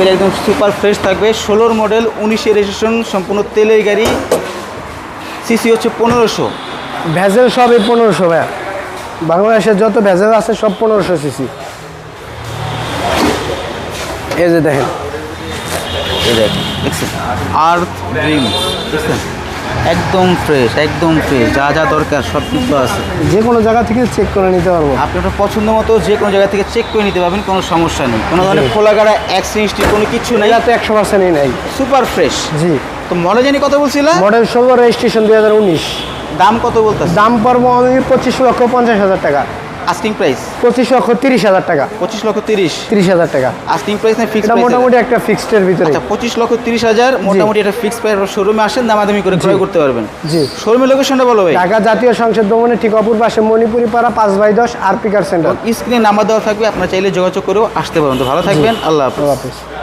একদম super fresh থাকবে। 16 model, 19-এর registration, সম্পূর্ণ তেলের গাড়ি। সিসি হচ্ছে 1500। ভেজেল সবই 1500 ভাইয়া। বাংলাদেশের যত ভেজেল আছে সব 1500 সিসি। এই যে দেখেন, দেখছেন আর্থ ড্রিম, দেখছেন একদম ফ্রেশ, একদম ফ্রেশ, যা যা দরকার সব কিছু আছে। যে কোনো জায়গা থেকে চেক করে নিতে পারবো। আপনি আপনার পছন্দ মতো যে কোনো জায়গা থেকে চেক করে নিতে পারবেন, কোনো সমস্যা নেই। কোনো ধরনের খোলা গাড়া অ্যাক্সিডেন্ট কোনো কিছু নেই, এটা তো 100%ই নাই। Super fresh. জি। তো মডেল জানি কত বলছিলাম? Model 16, registration 2019। দাম কত বলতেছে? দাম পড়বো আমি 25,50,000 টাকা। আস্কিং প্রাইস 25,30,000 টাকা। 25,30,000 টাকা। আস্কিং প্রাইস না ফিক্সড এটা প্রাইস? মোটামুটি একটা ফিক্সডের ভিতরে। আচ্ছা 25,30,000 মোটামুটি এটা ফিক্সড প্রাইস। শোরুমে আসেন, দামাদামি করে ক্রয় করতে পারবেন। জি। শোরুমের লোকেশনটা বলো ভাই। ঢাকা জাতীয় সংসদ ভবনের ঠিক অপর পাশে মণিপুরি পাড়া 5/10 আরপি কার সেন্টার। স্ক্রিনে নাম্বার দেওয়া থাকবে, আপনারা চাইলে যোগাযোগ করেও আসতে পারেন। তো ভালো থাকবেন, আল্লাহ হাফেজ। আল্লাহ হাফেজ।